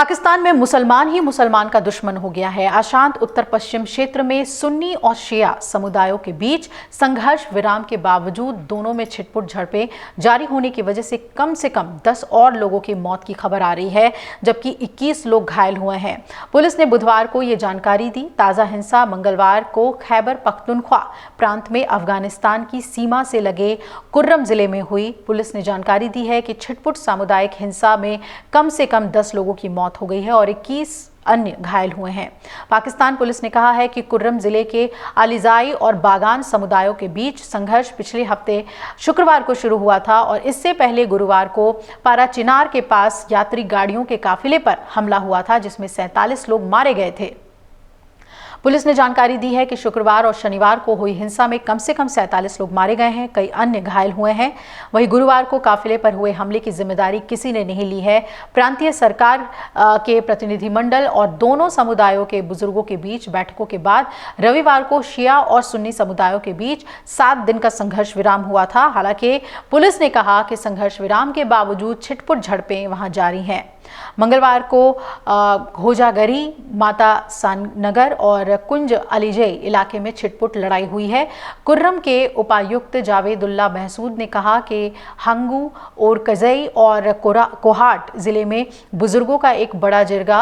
पाकिस्तान में मुसलमान ही मुसलमान का दुश्मन हो गया है। अशांत उत्तर पश्चिम क्षेत्र में सुन्नी और शिया समुदायों के बीच संघर्ष विराम के बावजूद दोनों में छिटपुट झड़पें जारी होने की वजह से कम 10 और लोगों की मौत की खबर आ रही है, जबकि 21 लोग घायल हुए हैं। पुलिस ने बुधवार को ये जानकारी दी। ताज़ा हिंसा मंगलवार को खैबर पख्तूनख्वा प्रांत में अफगानिस्तान की सीमा से लगे कुर्रम जिले में हुई। पुलिस ने जानकारी दी है कि छिटपुट सामुदायिक हिंसा में कम से कम 10 लोगों की मौत हो गई है और 21 अन्य घायल हुए हैं। पाकिस्तान पुलिस ने कहा है कि कुर्रम जिले के अलीजाई और बागान समुदायों के बीच संघर्ष पिछले हफ्ते शुक्रवार को शुरू हुआ था और इससे पहले गुरुवार को पाराचिनार के पास यात्री गाड़ियों के काफिले पर हमला हुआ था, जिसमें 47 लोग मारे गए थे। पुलिस ने जानकारी दी है कि शुक्रवार और शनिवार को हुई हिंसा में कम से कम 47 लोग मारे गए हैं, कई अन्य घायल हुए हैं। वहीं गुरुवार को काफिले पर हुए हमले की जिम्मेदारी किसी ने नहीं ली है। प्रांतीय सरकार के प्रतिनिधिमंडल और दोनों समुदायों के बुजुर्गों के बीच बैठकों के बाद रविवार को शिया और सुन्नी समुदायों के बीच 7 दिन का संघर्ष विराम हुआ था। हालांकि पुलिस ने कहा कि संघर्ष विराम के बावजूद छिटपुट झड़पें वहां जारी हैं। मंगलवार को घोजागरी, माता सानगर और कुंज अलीजे इलाके में छिटपुट लड़ाई हुई है। कुर्रम के उपायुक्त जावेदुल्ला महसूद ने कहा कि हंगू और कजई और कोहाट जिले में बुजुर्गों का एक बड़ा जिरगा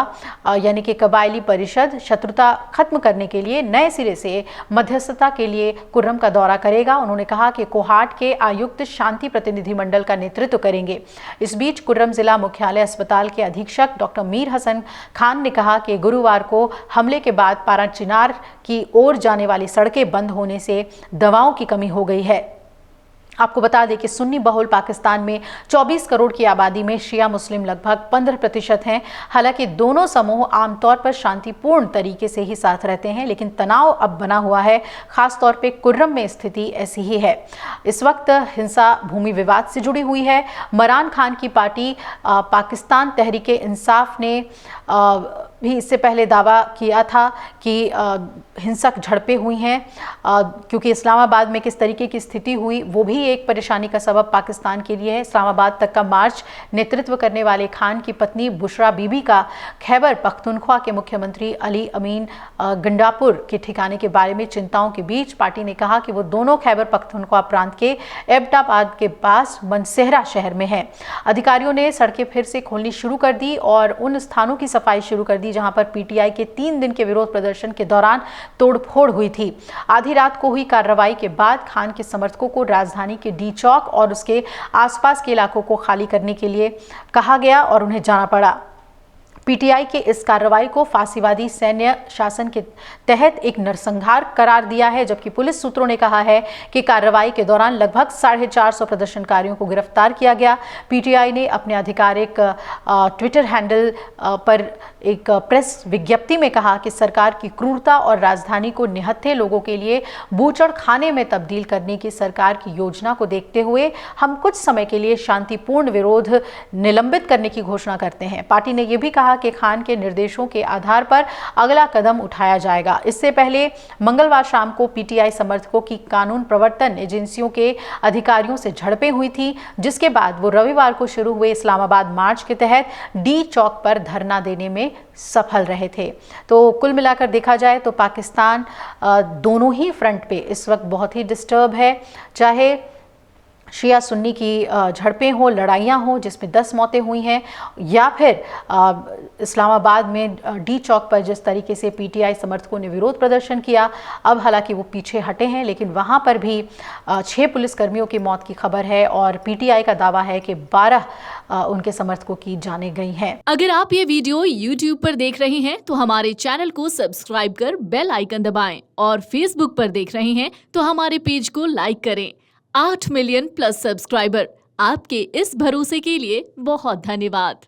यानी कि कबायली परिषद शत्रुता खत्म करने के लिए नए सिरे से मध्यस्थता के लिए कुर्रम का दौरा करेगा। उन्होंने कहा कि कोहाट के आयुक्त शांति प्रतिनिधिमंडल का नेतृत्व करेंगे। इस बीच कुर्रम जिला मुख्यालय अस्पताल के अधीक्षक डॉक्टर मीर हसन खान ने कहा कि गुरुवार को हमले के बाद पाराचिनार की ओर जाने वाली सड़कें बंद होने से दवाओं की कमी हो गई है। आपको बता दें कि सुन्नी बहुल पाकिस्तान में 24 करोड़ की आबादी में शिया मुस्लिम लगभग 15% हैं। हालांकि दोनों समूह आमतौर पर शांतिपूर्ण तरीके से ही साथ रहते हैं, लेकिन तनाव अब बना हुआ है। खासतौर पे कुर्रम में स्थिति ऐसी ही है। इस वक्त हिंसा भूमि विवाद से जुड़ी हुई है। इमरान खान की पार्टी पाकिस्तान तहरीके इंसाफ ने भी इससे पहले दावा किया था कि हिंसक झड़पें हुई हैं, क्योंकि इस्लामाबाद में किस तरीके की स्थिति हुई वो भी एक परेशानी का सबब पाकिस्तान के लिए है। इस्लामाबाद तक का मार्च नेतृत्व करने वाले खान की पत्नी बुशरा बीबी का खैबर पख्तूनख्वा के मुख्यमंत्री अली अमीन गंडापुर के ठिकाने के बारे में चिंताओं के बीच पार्टी ने कहा कि वो दोनों खैबर पख्तूनख्वा प्रांत के एबटाबाद के पास मनसेहरा शहर में हैं। अधिकारियों ने सड़कें फिर से खोलनी शुरू कर दी और उन स्थानों की सफाई शुरू कर दी जहां पर पीटीआई के 3 दिन के विरोध प्रदर्शन के दौरान तोड़फोड़ हुई थी। आधी रात को हुई कार्रवाई के बाद खान के समर्थकों को राजधानी के डी चौक और उसके आसपास के इलाकों को खाली करने के लिए कहा गया और उन्हें जाना पड़ा। पीटीआई के इस कार्रवाई को फांसीवादी सैन्य शासन के तहत एक नरसंहार करार दिया है, जबकि पुलिस सूत्रों ने कहा है कि कार्रवाई के दौरान लगभग 450 प्रदर्शनकारियों को गिरफ्तार किया गया। पीटीआई ने अपने आधिकारिक ट्विटर हैंडल पर एक प्रेस विज्ञप्ति में कहा कि सरकार की क्रूरता और राजधानी को निहत्थे लोगों के लिए बूचड़ खाने में तब्दील करने की सरकार की योजना को देखते हुए हम कुछ समय के लिए शांतिपूर्ण विरोध निलंबित करने की घोषणा करते हैं। पार्टी ने यह भी कहा कि खान के निर्देशों के आधार पर अगला कदम उठाया जाएगा। इससे पहले मंगलवार शाम को पीटीआई समर्थकों की कानून प्रवर्तन एजेंसियों के अधिकारियों से झड़पें हुई थी, जिसके बाद वो रविवार को शुरू हुए इस्लामाबाद मार्च के तहत डी चौक पर धरना देने में सफल रहे थे। तो कुल मिलाकर देखा जाए तो पाकिस्तान दोनों ही फ्रंट पे इस वक्त बहुत ही डिस्टर्ब है, चाहे शिया सुन्नी की झड़पें हो, लड़ाइयाँ हो जिसमें 10 मौतें हुई हैं, या फिर इस्लामाबाद में डी चौक पर जिस तरीके से पीटीआई समर्थकों ने विरोध प्रदर्शन किया। अब हालांकि वो पीछे हटे हैं, लेकिन वहाँ पर भी 6 पुलिसकर्मियों की मौत की खबर है और पीटीआई का दावा है कि 12 उनके समर्थकों की जानें गई हैं। अगर आप ये वीडियो YouTube पर देख रहे हैं तो हमारे चैनल को सब्सक्राइब कर बेल आइकन दबाएं, और Facebook पर देख रहे हैं तो हमारे पेज को लाइक करें। 8 मिलियन प्लस सब्सक्राइबर, आपके इस भरोसे के लिए बहुत धन्यवाद।